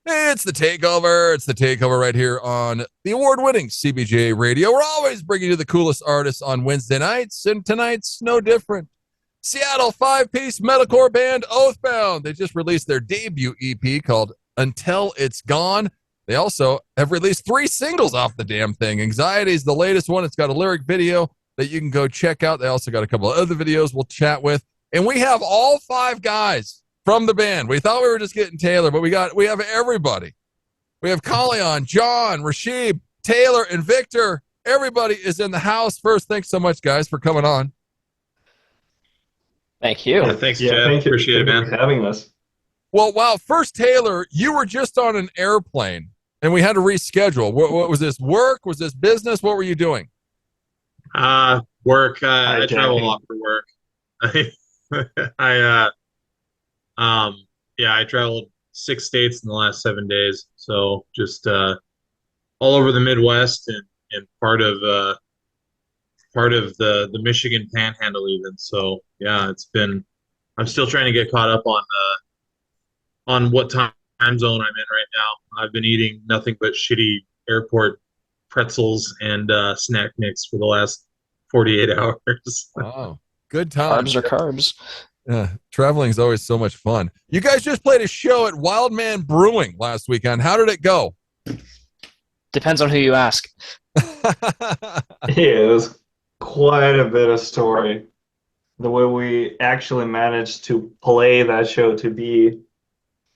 It's the Takeover. It's the Takeover right here on the award-winning CBJ Radio. We're always bringing you the coolest artists on Wednesday nights, and tonight's no different. Seattle five-piece metalcore band Oathbound. They just released their debut EP called Until It's Gone. They also have released 3 singles off the damn thing. Anxiety is the latest one. It's got a lyric video that you can go check out. They also got a couple of other videos we'll chat with. And we have all 5 guys from the band. We thought we were just getting Taylor, but we have everybody. We have Collion, John, Rashid, Taylor, and Victor. Everybody is in the house. First, thanks so much, guys, for coming on. Thank you. Yeah, thanks, Jeff. Thank you. Appreciate it, man. For having us. Well, wow. First, Taylor, you were just on an airplane, and we had to reschedule. What was this, work? Was this business? What were you doing? Work. I travel a lot for work. I traveled 6 states in the last 7 days. So just all over the Midwest and part of the Michigan Panhandle even. So yeah, I'm still trying to get caught up on what time zone I'm in right now. I've been eating nothing but shitty airport pretzels and snack mix for the last 48 hours. Oh, good times. Carbs are carbs. Traveling is always so much fun. You guys just played a show at Wildman Brewing last weekend. How did it go? Depends on who you ask. It was quite a bit of story. The way we actually managed to play that show to be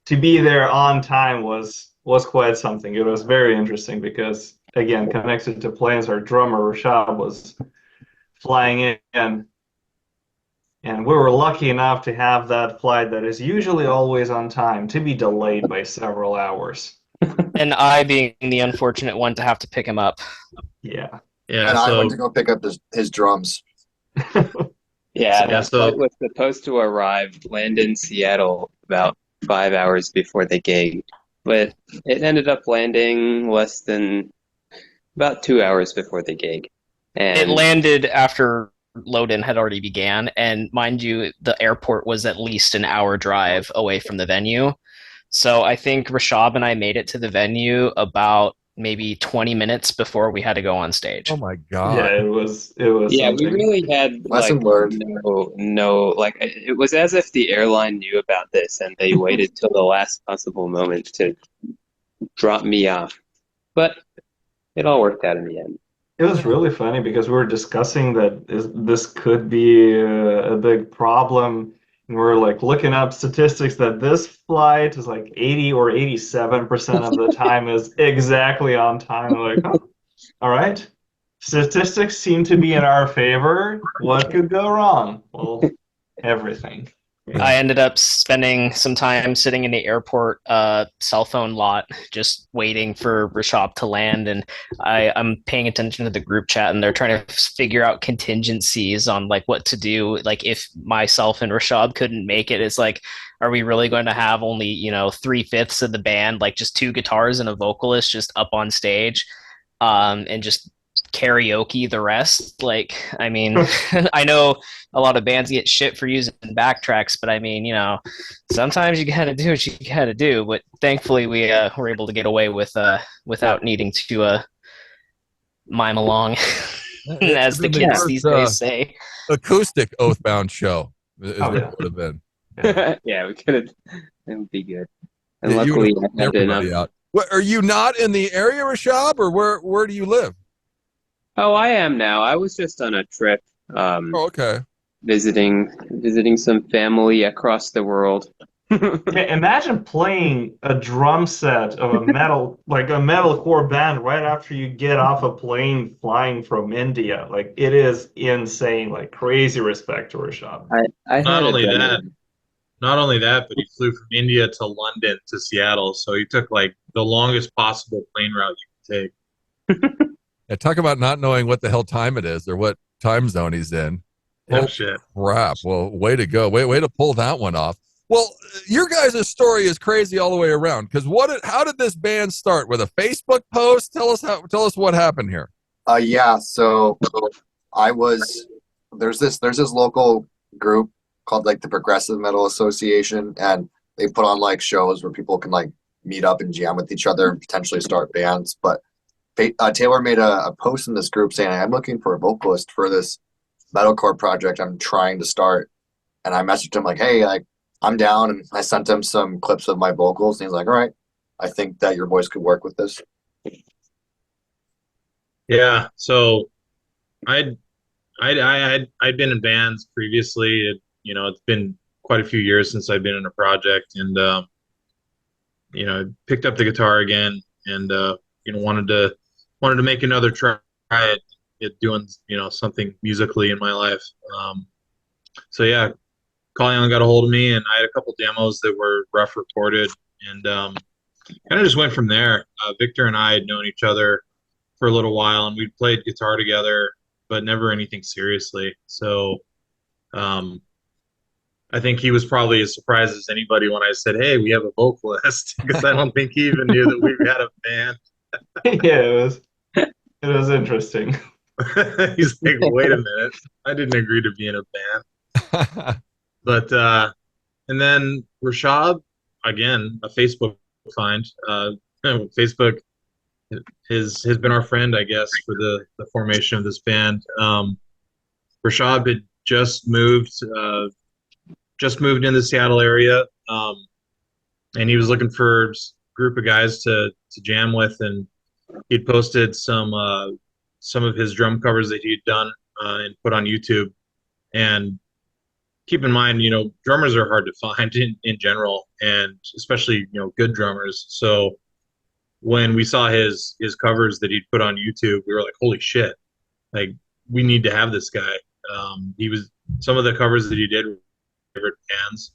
there on time was quite something. It was very interesting because, again, connected to planes, our drummer Rashad was flying in, and we were lucky enough to have that flight that is usually always on time to be delayed by several hours. And I being the unfortunate one to have to pick him up. Yeah. Yeah. And I went to go pick up his drums. Yeah, that flight was supposed to land in Seattle about 5 hours before the gig, but it ended up landing less than about 2 hours before the gig. And it landed after load-in had already began, and mind you, the airport was at least an hour drive away from the venue. So I think Rashab and I made it to the venue about maybe 20 minutes before we had to go on stage. Oh my god! Yeah, it was. Yeah, something. we really had it was as if the airline knew about this and they waited till the last possible moment to drop me off. But it all worked out in the end. It was really funny because we were discussing that this could be a big problem. And we're like looking up statistics that this flight is like 80 or 87% of the time is exactly on time. We're like, oh, all right. Statistics seem to be in our favor. What could go wrong? Well, everything. I ended up spending some time sitting in the airport cell phone lot, just waiting for Rashab to land, and I'm paying attention to the group chat, and they're trying to figure out contingencies on like what to do. Like if myself and Rashab couldn't make it, it's like, are we really going to have only 3/5 of the band, like just 2 guitars and a vocalist, just up on stage, and just karaoke the rest? Like, I mean, I know a lot of bands get shit for using backtracks, but I mean, sometimes you gotta do what you gotta do. But thankfully we were able to get away with without needing to mime along, as the kids these days say. Acoustic Oathbound show is what it would have been. Yeah, we could have. It would be good. And luckily I had enough. Out. What, are you not in the area, Rashab, or where do you live? Oh, I am now. I was just on a trip. Okay. Visiting some family across the world. Imagine playing a drum set of a metalcore band right after you get off a plane flying from India. Like, it is insane. Like, crazy respect to Rashab. Not only that, but he flew from India to London to Seattle. So he took like the longest possible plane route you could take. Yeah, talk about not knowing what the hell time it is or what time zone he's in. Oh, shit. Crap. Well, way to go. Way to pull that one off. Well, your guys' story is crazy all the way around. Because how did this band start? With a Facebook post? Tell us what happened here. Yeah. So there's this local group called like the Progressive Metal Association, and they put on like shows where people can like meet up and jam with each other and potentially start bands. But Taylor made a post in this group saying, I'm looking for a vocalist for this metalcore project I'm trying to start. And I messaged him like, hey, I'm down. And I sent him some clips of my vocals. And he's like, all right, I think that your voice could work with this. Yeah. So I'd been in bands previously. It's been quite a few years since I've been in a project, and picked up the guitar again, and wanted to make another try at doing something musically in my life. So yeah, Colin got a hold of me, and I had a couple demos that were rough recorded, and kind of just went from there. Victor and I had known each other for a little while, and we'd played guitar together, but never anything seriously. So I think he was probably as surprised as anybody when I said, hey, we have a vocalist, because I don't think he even knew that we had a band. Yeah, it was interesting. He's like, wait a minute, I didn't agree to be in a band. But and then Rashab, again, a Facebook find. Facebook has been our friend, I guess, for the formation of this band. Rashab had just moved in the Seattle area, and he was looking for a group of guys to jam with, and he'd posted some of his drum covers that he'd done and put on YouTube. And keep in mind, drummers are hard to find in general, and especially good drummers. So when we saw his covers that he'd put on YouTube, we were like, holy shit, like, we need to have this guy. Some of the covers that he did were favorite bands.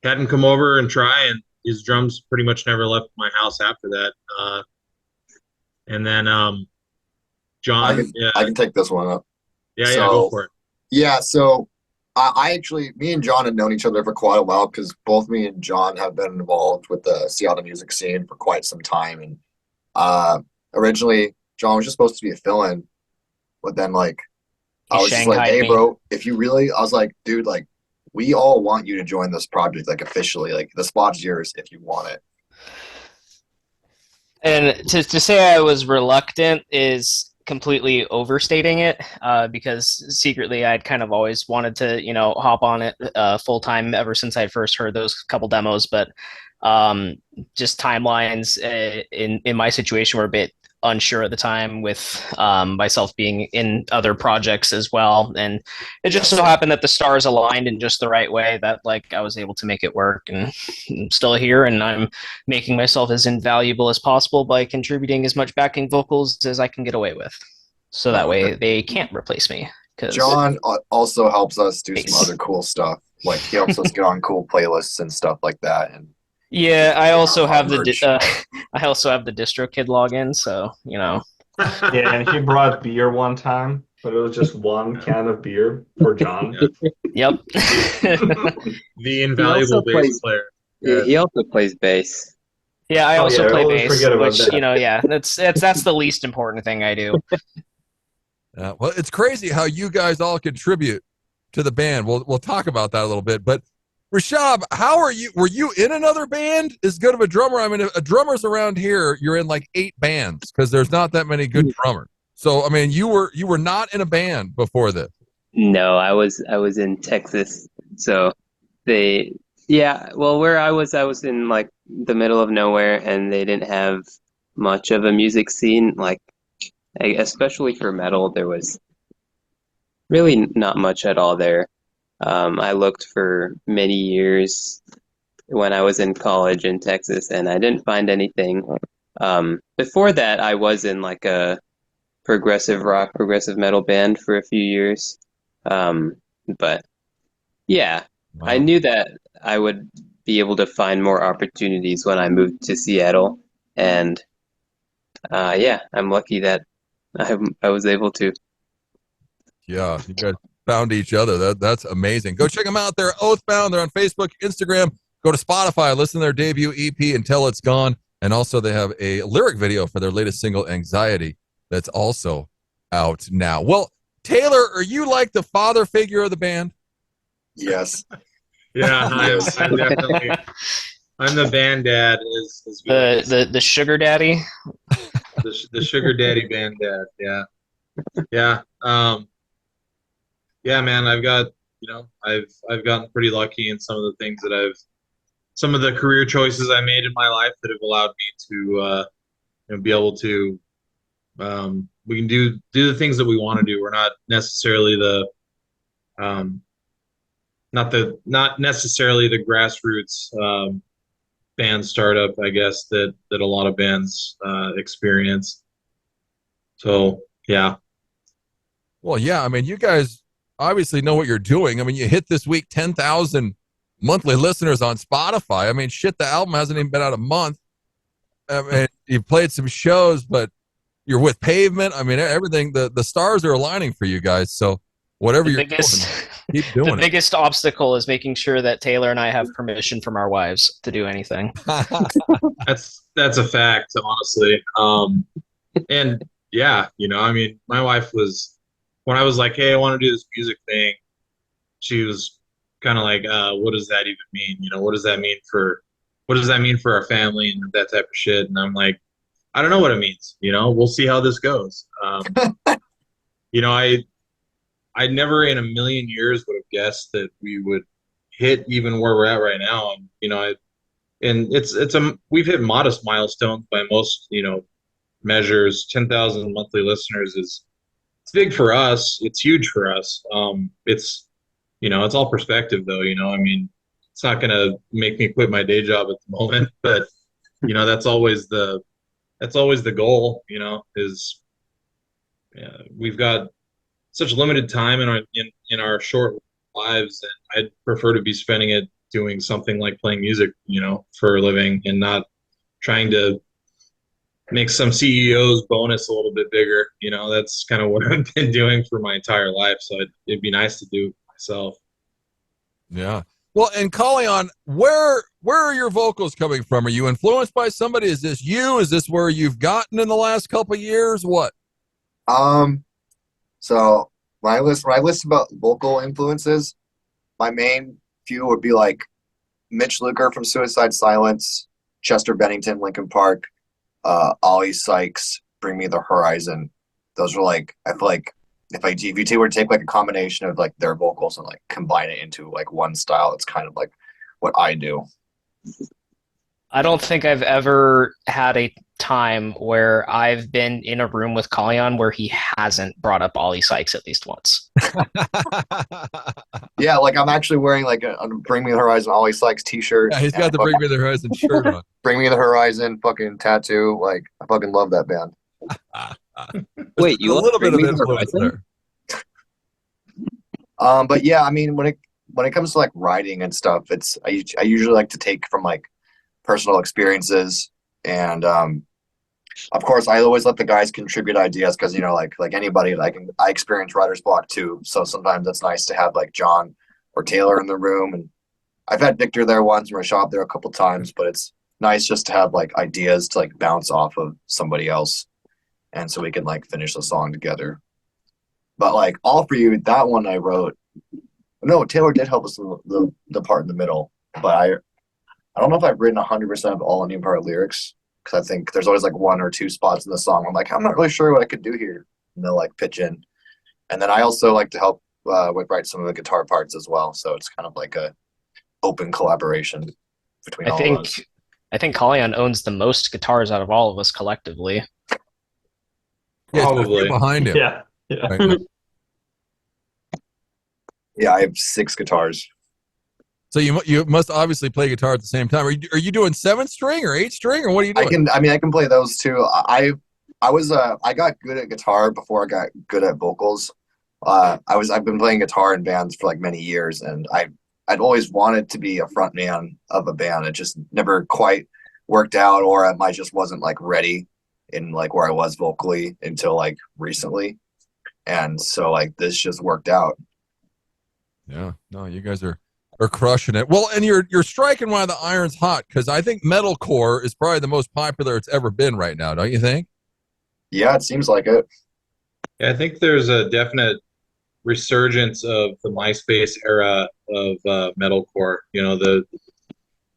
Had him come over and try, and his drums pretty much never left my house after that. And then John, I can take this one up. Yeah, go for it. Yeah, so I actually, me and John had known each other for quite a while, because both me and John have been involved with the Seattle music scene for quite some time. And originally, John was just supposed to be a fill-in, but then I was just like, hey, bro, if you really, I was like, dude, we all want you to join this project, officially. The spot's yours if you want it. And to say I was reluctant is completely overstating it, because secretly I'd kind of always wanted to, hop on it full time ever since I first heard those couple demos. But just timelines in my situation were a bit unsure at the time, with myself being in other projects as well, and it just so happened that the stars aligned in just the right way that I was able to make it work. And I'm still here, and I'm making myself as invaluable as possible by contributing as much backing vocals as I can get away with, so that way they can't replace me. John also helps us do some other cool stuff, he helps us get on cool playlists and stuff like that. And yeah, I also have the DistroKid login, so Yeah, and he brought beer one time, but it was just one can of beer for John. Yep. The invaluable bass player. Yeah, he also plays bass. Yeah, I also play bass, which that. that's the least important thing I do. Well, it's crazy how you guys all contribute to the band. We'll talk about that a little bit, but Rashab, how are you? Were you in another band as good of a drummer? I mean, drummers around here, you're in 8 bands, because there's not that many good drummers. So, I mean, you were not in a band before this. No, I was in Texas. So where I was in the middle of nowhere, and they didn't have much of a music scene. Especially for metal, there was really not much at all there. I looked for many years when I was in college in Texas, and I didn't find anything. Before that, I was in a progressive rock, progressive metal band for a few years. But yeah, wow. I knew that I would be able to find more opportunities when I moved to Seattle. And I'm lucky that I was able to. Yeah, you guys found each other. That's amazing. Go check them out. They're Oathbound. They're on Facebook, Instagram. Go to Spotify, listen to their debut EP, Until It's Gone. And also they have a lyric video for their latest single, Anxiety, that's also out now. Well, Taylor, are you the father figure of the band? Yes. Yeah, I'm the band dad. Is the sugar daddy. the sugar daddy band dad. Yeah, yeah, yeah, man. I've gotten pretty lucky in some of the things that some of the career choices I made in my life that have allowed me to be able to we can do the things that we want to do. We're not necessarily um, not necessarily the grassroots band startup, I guess, that a lot of bands experience. So yeah. Well, yeah. I mean, you guys obviously know what you're doing. I mean, you hit this week 10,000 monthly listeners on Spotify. I mean, shit, the album hasn't even been out a month. I mean, you've played some shows, but you're with Pavement. I mean, everything, the stars are aligning for you guys. So whatever you're doing, keep doing it. The biggest obstacle is making sure that Taylor and I have permission from our wives to do anything. That's a fact, honestly. And yeah, I mean, my wife was, when I was like, hey, I want to do this music thing, she was kind of like, what does that even mean? What does that mean for our family and that type of shit? And I'm like, I don't know what it means. We'll see how this goes. I never in a million years would have guessed that we would hit even where we're at right now. And we've hit modest milestones by most, measures. 10,000 monthly listeners it's big for us. It's huge for us. It's all perspective though. I mean, it's not going to make me quit my day job at the moment, but that's always the goal, is we've got such limited time in our short lives, and I'd prefer to be spending it doing something like playing music, for a living, and not trying to make some CEO's bonus a little bit bigger. That's kind of what I've been doing for my entire life. So it'd be nice to do it myself. Yeah. Well, and Colleen, where are your vocals coming from? Are you influenced by somebody? Is this you? Is this where you've gotten in the last couple of years? What? So when I list about vocal influences, my main few would be like Mitch Luker from Suicide Silence, Chester Bennington, Linkin Park, Ollie Sykes, Bring Me the Horizon. Those are like, I feel like if you two were to take like a combination of like their vocals and like combine it into like one style, it's kind of like what I do. I don't think I've ever had a time where I've been in a room with Colleen where he hasn't brought up Ollie Sykes at least once. Yeah, like I'm actually wearing like a Bring Me the Horizon Ollie Sykes t-shirt. Yeah, he's got the Bring Me the Horizon shirt on. Bring Me the Horizon fucking tattoo. Like I fucking love that band. Wait, you a little bit of Bring Me the influence Horizon? there. But yeah, I mean when it comes to like writing and stuff, I usually like to take from like personal experiences, and of course I always let the guys contribute ideas because like anybody, like I experience writer's block too, so sometimes it's nice to have like John or Taylor in the room, and I've had Victor there once and Rashad there a couple times, but it's nice just to have like ideas to like bounce off of somebody else, and so we can like finish the song together. But like All For You, that one I wrote. No, Taylor did help us with the part in the middle, but I don't know if I've written 100% of all Indian part lyrics, because I think there's always like one or two spots in the song I'm like, I'm not really sure what I could do here, and they'll like pitch in. And then I also like to help with write some of the guitar parts as well, so it's kind of like a open collaboration between all of us. I think Colleen owns the most guitars out of all of us collectively. Probably. Behind him. Yeah. Right. Yeah, I have 6 guitars. So you must obviously play guitar at the same time. Are you doing 7-string or 8-string, or what are you doing? I can play those too. I got good at guitar before I got good at vocals. I've been playing guitar in bands for like many years, and I'd always wanted to be a front man of a band. It just never quite worked out, or I just wasn't like ready in like where I was vocally until like recently. And so like this just worked out. Yeah, no, you guys are crushing it. Well, and you're striking while the iron's hot, because I think metalcore is probably the most popular it's ever been right now, don't you think? Yeah, it seems like it. Yeah, I think there's a definite resurgence of the MySpace era of metalcore.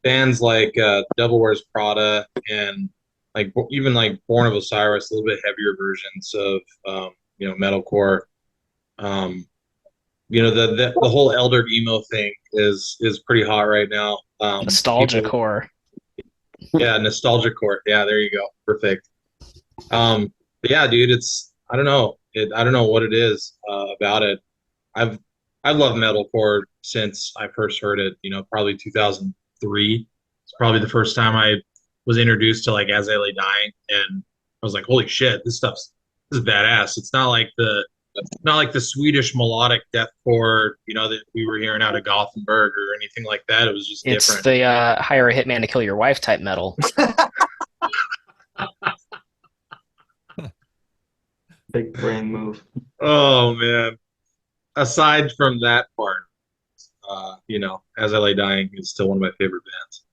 bands like Devil Wears Prada and like even like Born of Osiris, a little bit heavier versions of metalcore. The whole elder emo thing is pretty hot right now. Nostalgia core. Yeah, nostalgia core. Yeah, there you go. Perfect. But yeah, dude, I don't know. I don't know what it is about it. I've loved metalcore since I first heard it. Probably 2003. It's probably the first time I was introduced to like As I Lay Dying, and I was like, holy shit, this is badass. It's not like the Swedish melodic deathcore, that we were hearing out of Gothenburg or anything like that. It was just It's different. the hire a hitman to kill your wife type metal. Big brain move. Oh man. Aside from that part, As I Lay Dying is still one of my favorite bands.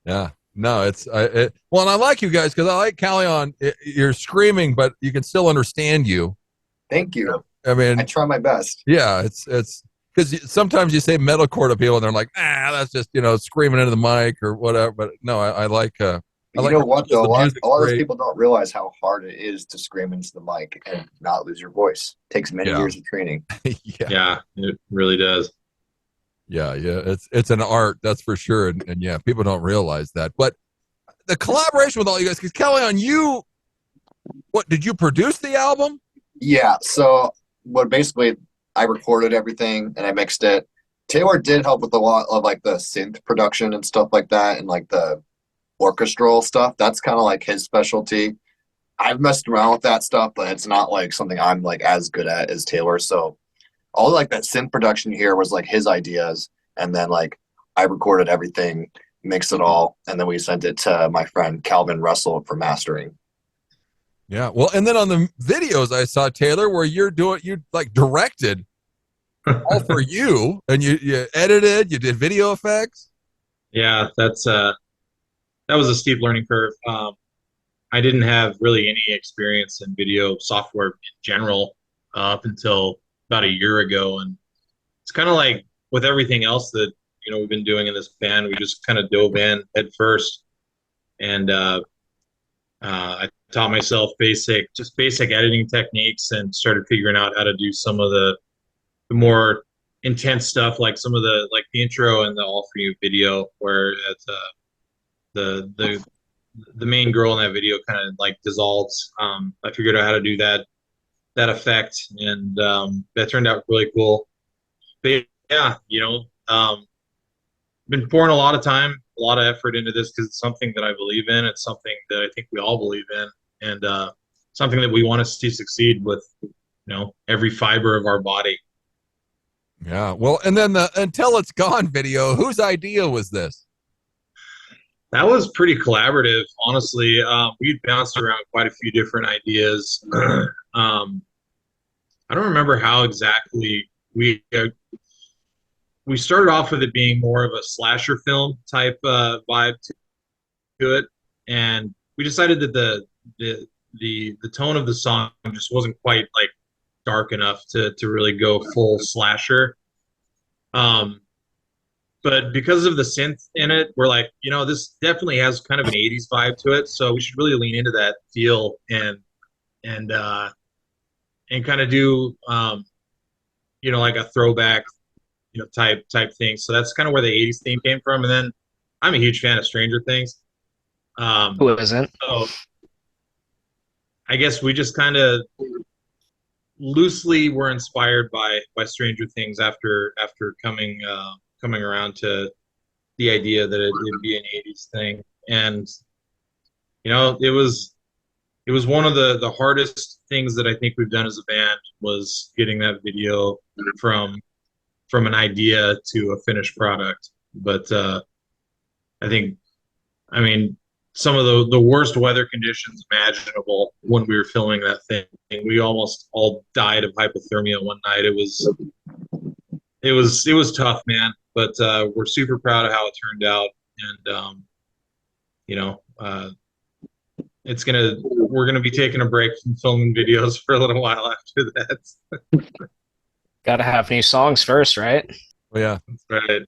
Yeah. No, well, and I like you guys because I like Callion. You're screaming, but you can still understand you. Thank you. I mean, I try my best. Yeah, it's because sometimes you say metalcore to people and they're like, that's just screaming into the mic or whatever. But no, I like. You know what though? A lot of those people don't realize how hard it is to scream into the mic and not lose your voice. It takes many years of training. Yeah, it really does. Yeah, it's an art, that's for sure, and yeah, people don't realize that. But the collaboration with all you guys, because Kelly, what did you produce the album? Yeah, so basically I recorded everything and I mixed it. Taylor did help with a lot of like the synth production and stuff like that, and like the orchestral stuff. That's kind of like his specialty. I've messed around with that stuff, but it's not like something I'm like as good at as Taylor. So all like that synth production here was like his ideas, and then like I recorded everything, mixed it all, and then we sent it to my friend Calvin Russell for mastering. Yeah, well, and then on the videos I saw, Taylor, where you like directed all for you, and you edited, you did video effects. Yeah, that was a steep learning curve. I didn't have really any experience in video software in general up until about a year ago, and it's kind of like with everything else that we've been doing in this band, we just kind of dove in head first, and I taught myself basic editing techniques and started figuring out how to do some of the more intense stuff, like some of the intro and the All For You video, where it's the main girl in that video kind of like dissolves. I figured out how to do that effect, and that turned out really cool. But yeah, been pouring a lot of time, a lot of effort into this because it's something that I believe in. It's something that I think we all believe in, and something that we want to see succeed with, every fiber of our body. Yeah, well, and then the Until It's Gone video, whose idea was this? That was pretty collaborative, honestly. We bounced around quite a few different ideas. I don't remember how exactly we started off with it being more of a slasher film type vibe to it, and we decided that the tone of the song just wasn't quite like dark enough to really go full slasher. But because of the synth in it, we're like, this definitely has kind of an 80s vibe to it, so we should really lean into that feel and kind of do like a throwback type thing. So that's kind of where the 80s theme came from. And then I'm a huge fan of Stranger Things. Who isn't? So I guess we just kind of loosely were inspired by Stranger Things after coming around to the idea that it would be an 80s thing. And it was one of the hardest things that I think we've done as a band, was getting that video from an idea to a finished product. But I mean, some of the worst weather conditions imaginable when we were filming that thing. We almost all died of hypothermia one night. It was tough, man. But we're super proud of how it turned out, and we're gonna be taking a break from filming videos for a little while after that. Got to have new songs first, right? Well, yeah, That's right.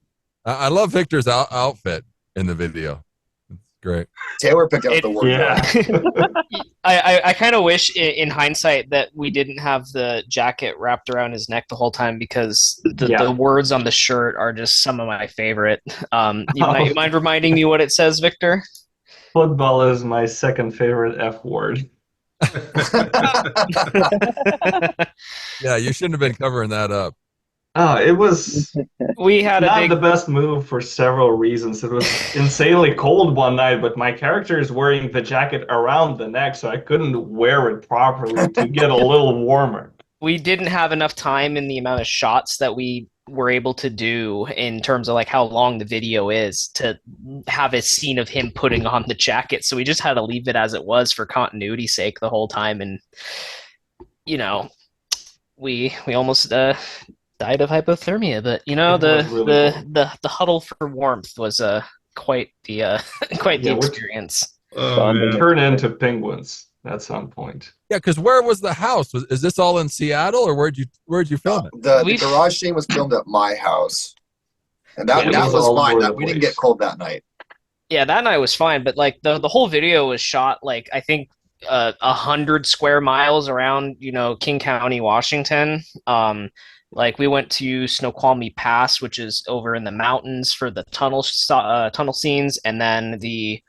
I love Victor's outfit. in the video. It's great. Taylor picked out the word. Yeah. I kind of wish, in hindsight, that we didn't have the jacket wrapped around his neck the whole time, because the words on the shirt are just some of my favorite. You mind reminding me what it says, Victor? Football is my second favorite F word. Yeah, you shouldn't have been covering that up. Oh, it was We had not the best move for several reasons. It was insanely cold one night, but my character is wearing the jacket around the neck, so I couldn't wear it properly to get a little warmer. We didn't have enough time in the amount of shots that we were able to do in terms of like how long the video is to have a scene of him putting on the jacket. So we just had to leave it as it was for continuity's sake the whole time. And, you know, we almost died of hypothermia, but you know, the huddle for warmth was quite the experience. They turn into penguins at some point. Yeah, because where was the house? Is this all in Seattle, or where'd you film it? The garage scene was filmed at my house, and that was fine. We didn't get cold that night. Yeah, that night was fine, but like the whole video was shot like I think 100 square miles around, you know, King County, Washington. Like we went to Snoqualmie Pass, which is over in the mountains for the tunnel scenes, and then the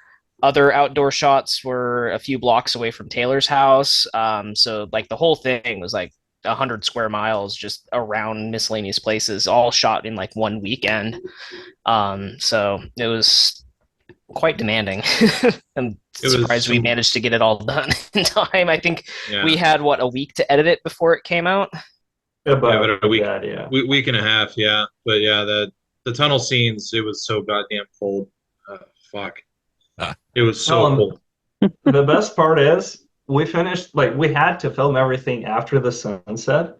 other outdoor shots were a few blocks away from Taylor's house. So like the whole thing was like 100 square miles just around miscellaneous places, all shot in like one weekend. So it was quite demanding. I'm surprised we managed to get it all done in time. I think we had a week to edit it before it came out. About a week, week and a half, yeah. But yeah, the tunnel scenes, it was so goddamn cold. Fuck. It was so cold. The best part is we finished, like, we had to film everything after the sunset.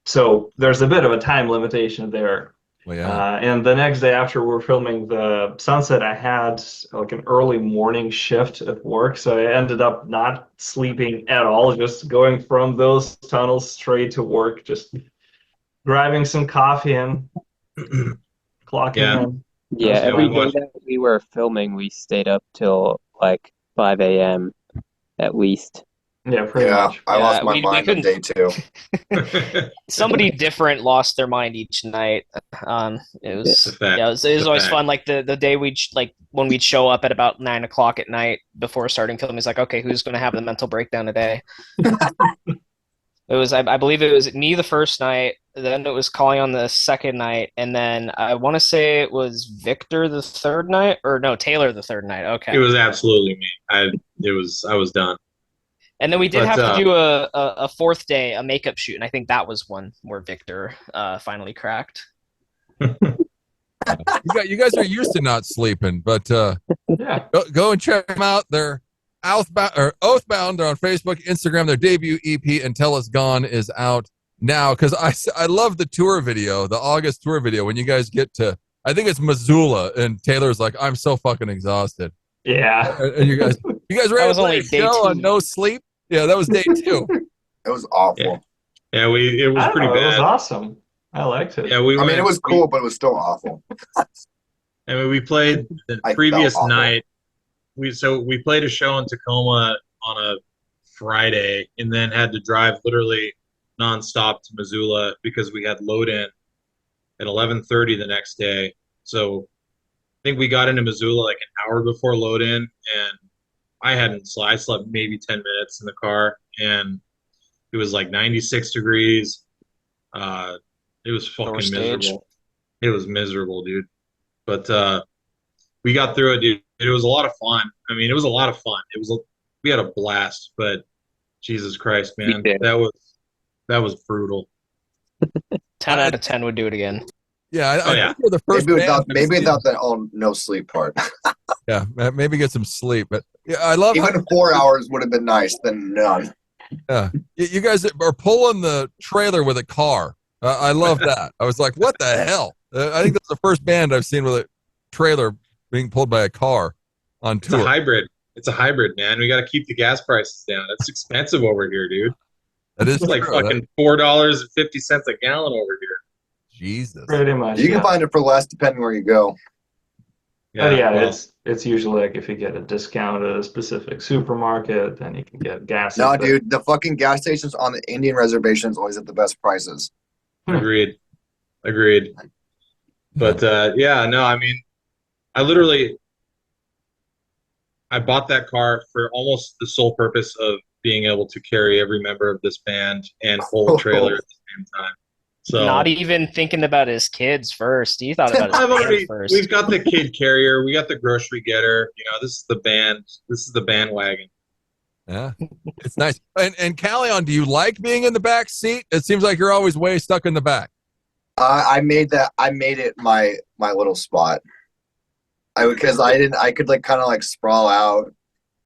So there's a bit of a time limitation there. Well, yeah. And the next day after we're filming the sunset, I had like an early morning shift at work. So I ended up not sleeping at all, just going from those tunnels straight to work, just grabbing some coffee and clocking in. Yeah, every day that we were filming, we stayed up till like 5 a.m. at least. Yeah, pretty much. I lost my mind on day 2. Somebody different lost their mind each night. It was always fun. Like the day when we'd show up at about 9 o'clock at night before starting filming, it's like, okay, who's going to have the mental breakdown today? It was, I believe it was me the first night, then it was Collie on the second night, and then I want to say it was Victor the third night, or no, Taylor the third night. Okay. It was absolutely me. I was done. And then we did have to do a fourth day, a makeup shoot, and I think that was one where Victor finally cracked. You guys are used to not sleeping, but go and check them out. They're Oathbound. They're on Facebook, Instagram. Their debut EP, Until It's Gone, is out now. Because I love the tour video, the August tour video, when you guys get to, I think it's Missoula, and Taylor's like, I'm so fucking exhausted. Yeah. And you guys ready to play a show on no sleep? Yeah, that was day 2. It was awful. Yeah, it was pretty bad. It was awesome. I liked it. Yeah, it was cool, but it was still awful. I mean, we played the previous night. We played a show in Tacoma on a Friday, and then had to drive literally nonstop to Missoula because we had load in at 11:30 the next day. So I think we got into Missoula like an hour before load in, and I slept maybe 10 minutes in the car, and it was like 96 degrees. It was fucking miserable. It was miserable, dude. But we got through it, dude. It was a lot of fun. I mean, it was a lot of fun. We had a blast, but Jesus Christ, man, that was brutal. 10 out of 10 would do it again. Yeah, I think we're the first. Maybe without that no sleep part. Yeah, maybe get some sleep. But yeah, I love even 4 hours would have been nice than none. Yeah, you guys are pulling the trailer with a car. I love that. I was like, what the hell? I think that's the first band I've seen with a trailer being pulled by a car on tour. It's a hybrid, man. We got to keep the gas prices down. It's expensive over here, dude. That is like fucking $4.50 a gallon over here. Jesus. Pretty much. You can find it for less depending where you go. But yeah, well, it's usually like if you get a discount at a specific supermarket, then you can get gas. No, dude, the fucking gas stations on the Indian reservations always at the best prices. agreed. But yeah, no, I mean, I literally I bought that car for almost the sole purpose of being able to carry every member of this band and whole trailer at the same time. So Not even thinking about his kids first. He thought about his band first. we've got the kid carrier, we got the grocery getter. You know, this is the band. This is the bandwagon. Yeah, it's nice. And Callion, do you like being in the back seat? It seems like you're always way stuck in the back. I made it my little spot. Because I could like kind of like sprawl out,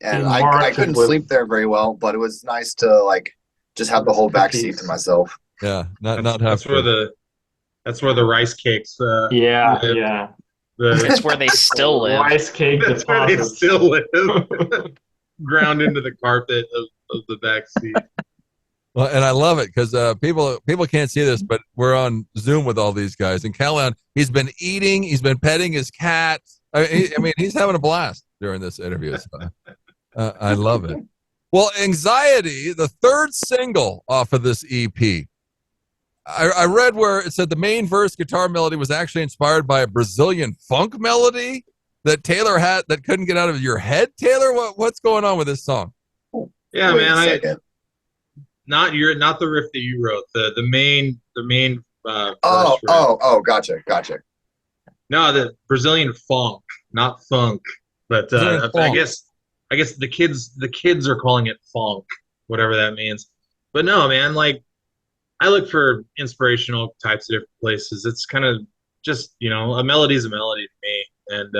and I couldn't sleep there very well. But it was nice to like just have the whole back seat to myself. Yeah, that's where the rice cakes. Yeah. That's where they still live. Rice cake That's deposits. where they still live. Ground into the carpet of the back seat. Well, and I love it because people can't see this, but we're on Zoom with all these guys. And Callion, he's been eating, he's been petting his cat. I mean, he's having a blast during this interview. So, I love it. Well, Anxiety, the third single off of this EP. I read where it said the main verse guitar melody was actually inspired by a Brazilian funk melody that Taylor had that couldn't get out of your head. Taylor, what's going on with this song? Yeah, man, not the riff that you wrote. The main. Gotcha. No, the Brazilian funk, not funk. But Funk. I guess the kids are calling it funk, whatever that means. But no, man, like I look for inspirational types of different places. It's kind of just, you know, a melody is a melody to me. And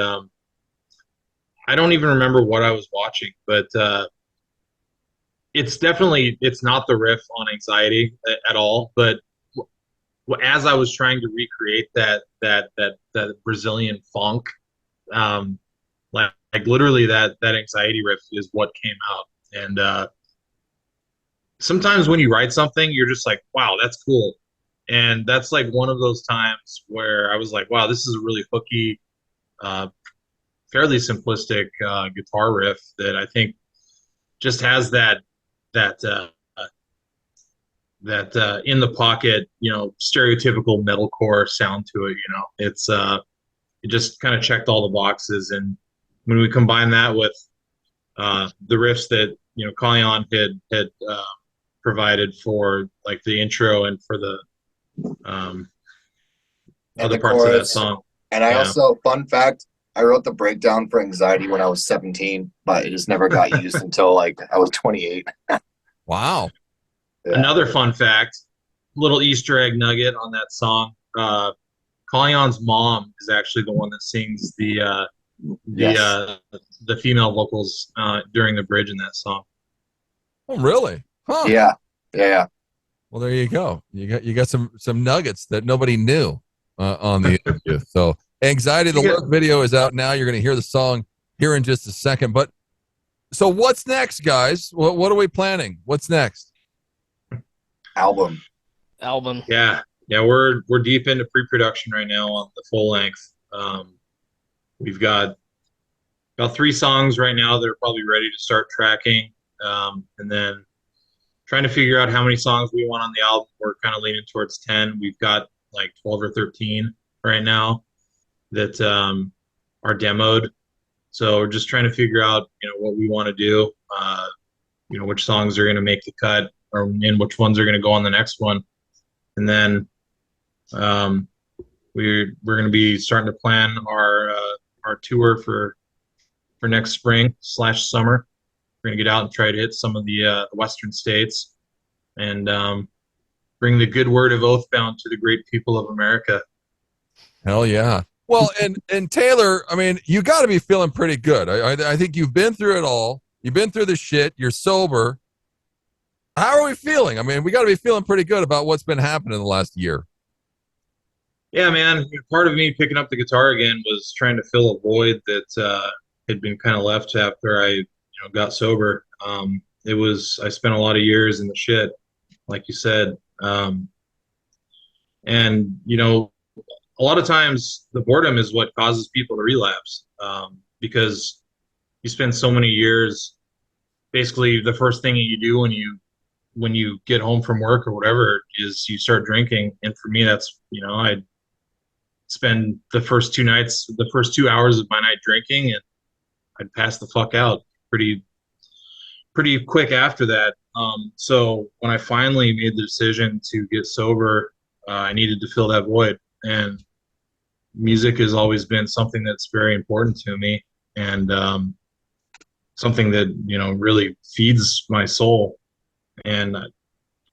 I don't even remember what I was watching, but it's not the riff on Anxiety at all. But as I was trying to recreate that Brazilian funk, like literally that Anxiety riff is what came out. And sometimes when you write something, you're just like, wow, that's cool. And that's like one of those times where I was like, wow, this is a really hooky, fairly simplistic guitar riff that I think just has that in the pocket, you know, stereotypical metalcore sound to it. You know, it just kind of checked all the boxes. And when we combine that with the riffs that, you know, Callion had provided for like the intro and for the other parts of that song. And I also, fun fact, I wrote the breakdown for Anxiety when I was 17, but it just never got used until like I was 28. Wow. Yeah. Another fun fact, little Easter egg nugget on that song. Collion's mom is actually the one that sings the female vocals during the bridge in that song. Oh, really? Huh. Yeah. Well, there you go. You got some nuggets that nobody knew on the interview. So, Anxiety, the lyric video is out now. You're going to hear the song here in just a second. But so, what's next, guys? What are we planning? What's next? Album. Yeah, we're deep into pre-production right now on the full length. We've got about 3 songs right now that are probably ready to start tracking, and then trying to figure out how many songs we want on the album. We're kind of leaning towards 10. We've got like 12 or 13 right now that are demoed. So we're just trying to figure out, you know, what we want to do, you know, which songs are going to make the cut, and which ones are going to go on the next one. And then we're going to be starting to plan our tour for next spring/summer. We're going to get out and try to hit some of the western states and bring the good word of Oathbound to the great people of America. Hell yeah. Well, and Taylor, I mean, you got to be feeling pretty good. I think you've been through it all. You've been through the shit. You're sober. How are we feeling? I mean, we got to be feeling pretty good about what's been happening in the last year. Yeah, man. Part of me picking up the guitar again was trying to fill a void that had been kind of left after I, got sober. I spent a lot of years in the shit, like you said. And, a lot of times the boredom is what causes people to relapse, because you spend so many years. Basically, the first thing that you do when you get home from work or whatever is you start drinking. And for me, that's, I'd spend the first 2 hours of my night drinking, and I'd pass the fuck out pretty quick after that. So when I finally made the decision to get sober, I needed to fill that void, and music has always been something that's very important to me, and something that really feeds my soul, and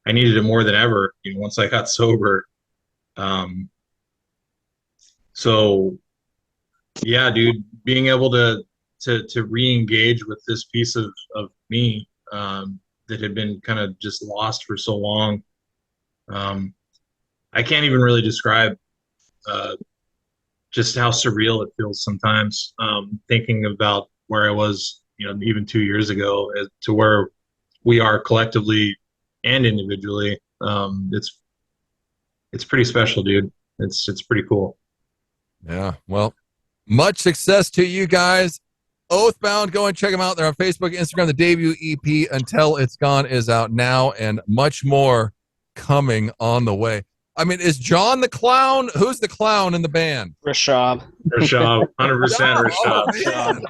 I needed it more than ever. Once I got sober. So yeah, dude, being able to re-engage with this piece of me, that had been kind of just lost for so long. I can't even really describe just how surreal it feels sometimes, thinking about where I was, even 2 years ago, as to where we are collectively and individually. It's pretty special, dude. It's pretty cool. Yeah. Well, much success to you guys. Oathbound, go and check them out. They're on Facebook, Instagram. The debut EP, Until It's Gone, is out now, and much more coming on the way. I mean, is John the clown? Who's the clown in the band? Rashab. 100% Rashab.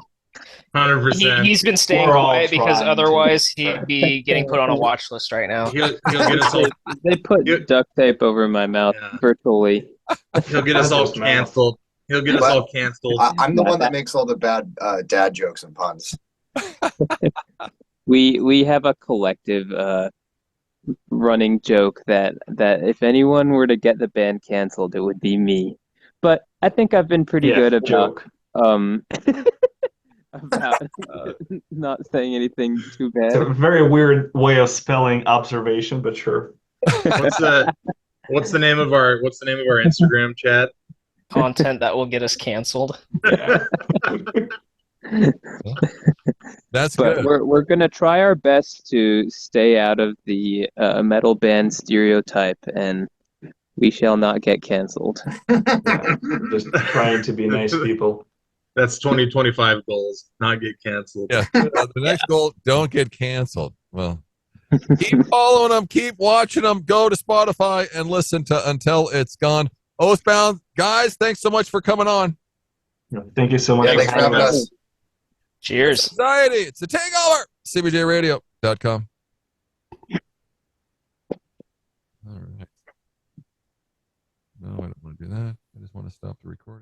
100%. He's been staying quiet because otherwise he'd be getting put on a watch list right now. He'll get us all. They put duct tape over my mouth virtually. He'll get us all canceled. He'll get us all canceled. I'm the one that makes all the bad dad jokes and puns. We have a collective running joke that if anyone were to get the band canceled, it would be me. But I think I've been pretty good about about not saying anything too bad. It's a very weird way of spelling observation, but sure. What's the name of our Instagram chat? Content that will get us canceled. That's but good. We're gonna try our best to stay out of the metal band stereotype, and we shall not get canceled. Yeah, just trying to be nice people. That's 2025 goals. Not get canceled. Yeah. The next goal: don't get canceled. Well, keep following them, keep watching them. Go to Spotify and listen to Until It's Gone. Oathbound, guys, thanks so much for coming on. Thank you so much. Yeah, thanks for having us. Cheers. Society, it's the Takeover. CBJRadio.com. All right. No, I don't want to do that. I just want to stop the recording.